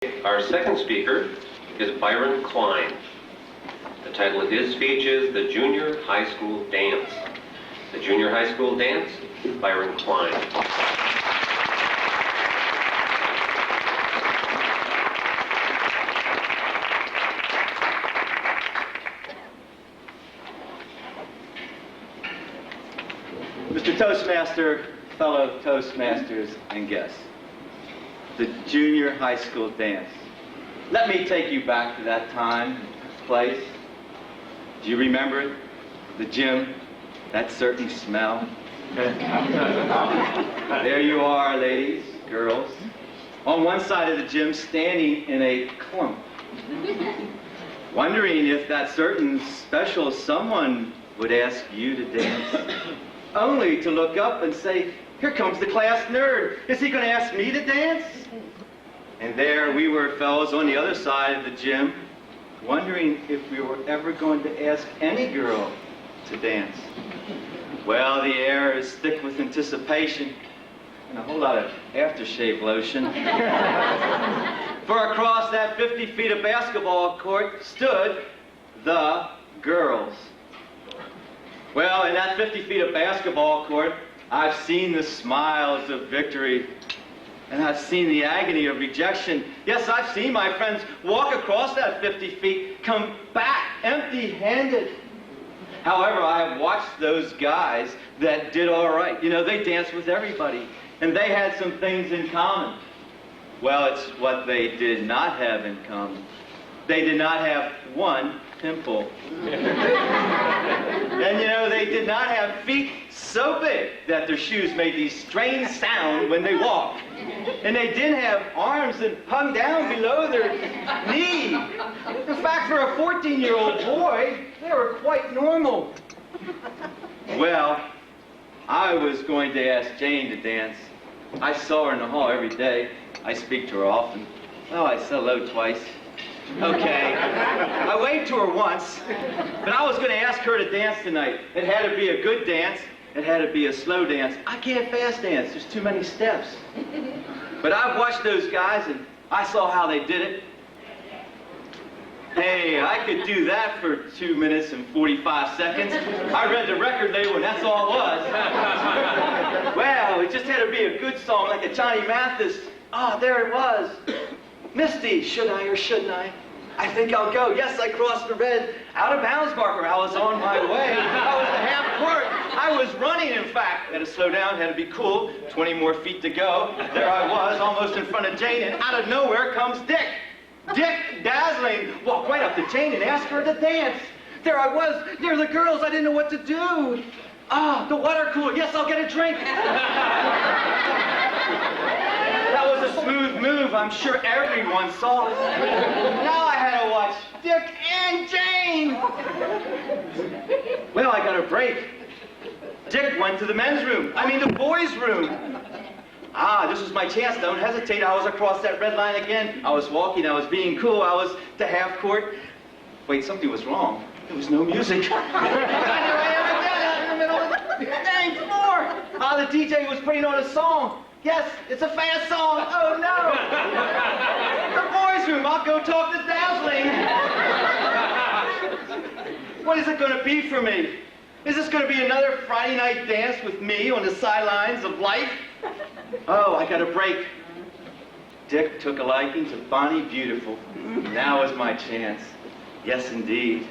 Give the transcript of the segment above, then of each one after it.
Our second speaker is Byron Kline. The title of his speech is The Junior High School Dance. The Junior High School Dance, Byron Kline. Mr. Toastmaster, fellow Toastmasters, and guests, the Junior High School Dance. Let me take you back to that time, place. Do you remember it? The gym, that certain smell. There you are, ladies, girls, on one side of the gym, standing in a clump, wondering if that certain special someone would ask you to dance, only to look up and say, "Here comes the class nerd. Is he going to ask me to dance?" And there we were, fellows, on the other side of the gym, wondering if we were ever going to ask any girl to dance. Well, the air is thick with anticipation and a whole lot of aftershave lotion. For across that 50 feet of basketball court stood the girls. Well, in that 50 feet of basketball court, I've seen the smiles of victory, and I've seen the agony of rejection. Yes, I've seen my friends walk across that 50 feet, come back empty-handed. However, I have watched those guys that did all right. You know, they danced with everybody, and they had some things in common. Well, it's what they did not have in common. They did not have one pimple. And you know, they did not have feet so big that their shoes made these strange sounds when they walked. And they didn't have arms that hung down below their knee. In fact, for a 14-year-old boy, they were quite normal. Well, I was going to ask Jane to dance. I saw her in the hall every day. I speak to her often. Well, I said hello twice. Okay, I waved to her once, but I was going to ask her to dance tonight. It had to be a good dance. It had to be a slow dance. I can't fast dance. There's too many steps. But I've watched those guys, and I saw how they did it. Hey, I could do that for 2 minutes and 45 seconds. I read the record label, and that's all it was. Well, it just had to be a good song, like a Johnny Mathis. Ah, there it was. Misty, should I or shouldn't I? I think I'll go. Yes, I crossed the red out-of-bounds marker. I was on my way. I was at half court. I was running, in fact. Had to slow down, had to be cool. 20 more feet to go. There I was, almost in front of Jane, and out of nowhere comes Dick. Dick, dazzling, walked right up to Jane and asked her to dance. There I was, near the girls. I didn't know what to do. Ah, the water cooler. Yes, I'll get a drink. That was a smooth move. I'm sure everyone saw it. Now I had to watch Dick and Jane. Well, I got a break. Dick went to the men's room. I mean, the boys' room. Ah, this was my chance. Don't hesitate. I was across that red line again. I was walking. I was being cool. I was to half court. Wait, something was wrong. There was no music. There I am again, in the middle of the dang floor. Ah, the DJ was putting on a song. Yes, it's a fast song. Oh, no. The boys' room. I'll go talk to Dazzling. What is it going to be for me? Is this going to be another Friday night dance with me on the sidelines of life? Oh, I got a break. Dick took a liking to Bonnie Beautiful. Now was my chance. Yes, indeed.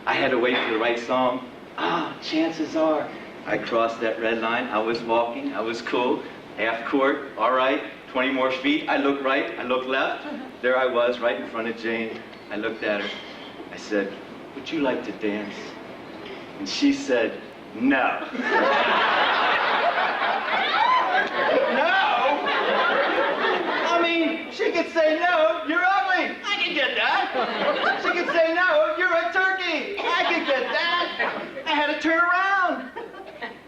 I had to wait for the right song. Ah, chances are. I crossed that red line. I was walking. I was cool. Half court, all right, 20 more feet. I look right, I look left. There I was, right in front of Jane. I looked at her. I said, "Would you like to dance?" And she said, "No." No? I mean, she could say, "No, you're ugly." I could get that. She could say, "No, you're a turkey." I could get that. I had to turn around.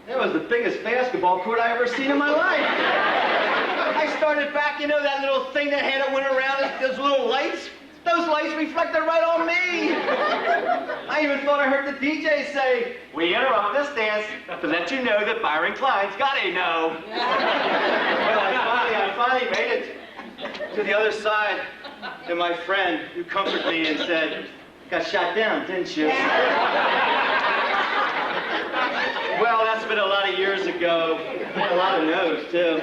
That was the biggest basketball court I ever seen in my life. I started back, you know, that little thing that had it went around, those little lights. Those lights reflected right on me. I even thought I heard the DJ say, "We interrupt this dance to let you know that Byron Kline's got a no." Well, I finally made it to the other side. and my friend, you comforted me and said, got shot down, didn't you? Well, that's been a lot of years ago. A lot of no's, too.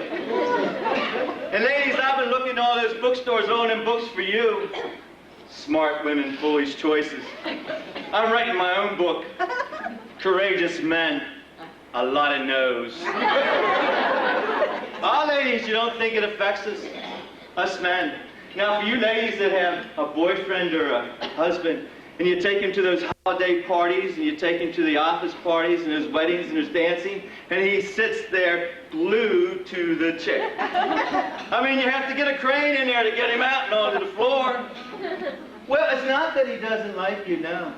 And ladies, I've been looking at all those bookstores, all them books for you. Smart Women, Foolish Choices. I'm writing my own book. Courageous Men, a lot of no's. Ah, ladies, you don't think it affects us men. Now, for you ladies that have a boyfriend or a husband, and you take him to those holiday parties, and you take him to the office parties, and there's weddings, and there's dancing, and he sits there glued to the chair. I mean, you have to get a crane in there to get him out and onto the floor. Well, it's not that he doesn't like you, no.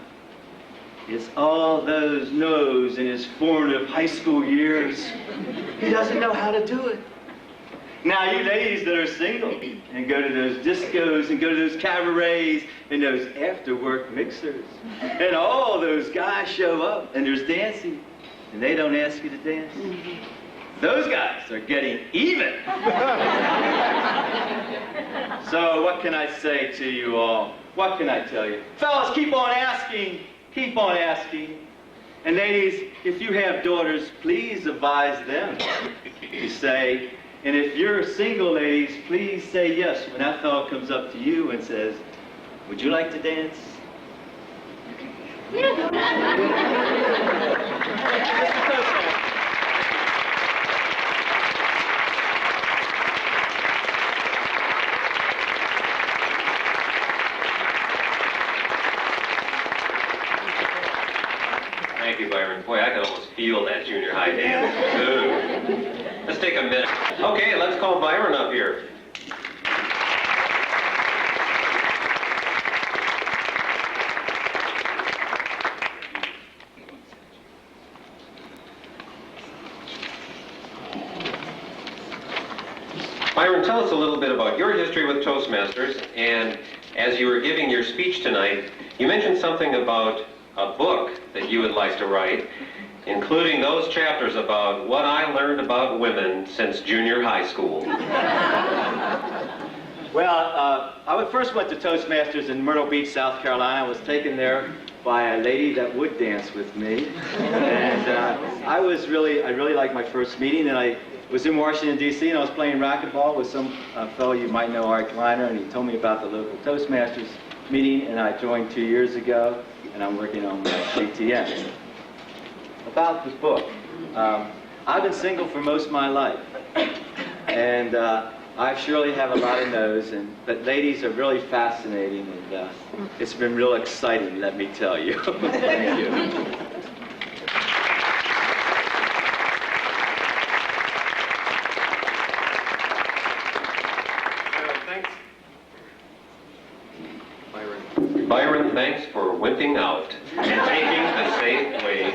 It's all those no's in his formative high school years. He doesn't know how to do it. Now, you ladies that are single and go to those discos and go to those cabarets and those after-work mixers, and all those guys show up and there's dancing, and they don't ask you to dance. Those guys are getting even. So what can I say to you all? What can I tell you? Fellas, keep on asking. Keep on asking. And ladies, if you have daughters, please advise them to say, and if you're single, ladies, please say yes when that fellow comes up to you and says, would you like to dance? Thank you, Byron. Boy, I can almost feel that junior high dance, too. Let's take a minute. Okay, let's call Byron up here. Byron, tell us a little bit about your history with Toastmasters, and as you were giving your speech tonight, you mentioned something about a book that you would like to write, including those chapters about what I learned about women since junior high school. Well, I first went to Toastmasters in Myrtle Beach, South Carolina. I was taken there by a lady that would dance with me, and I really liked my first meeting. And I was in Washington, D.C., and I was playing racquetball with some fellow you might know, Kline, and he told me about the local Toastmasters meeting, and I joined 2 years ago, and I'm working on my ATM. About this book, I've been single for most of my life, and I surely have a lot of no's, but ladies are really fascinating, and it's been real exciting, let me tell you. Thank you. Byron, thanks for wimping out and taking the safe way.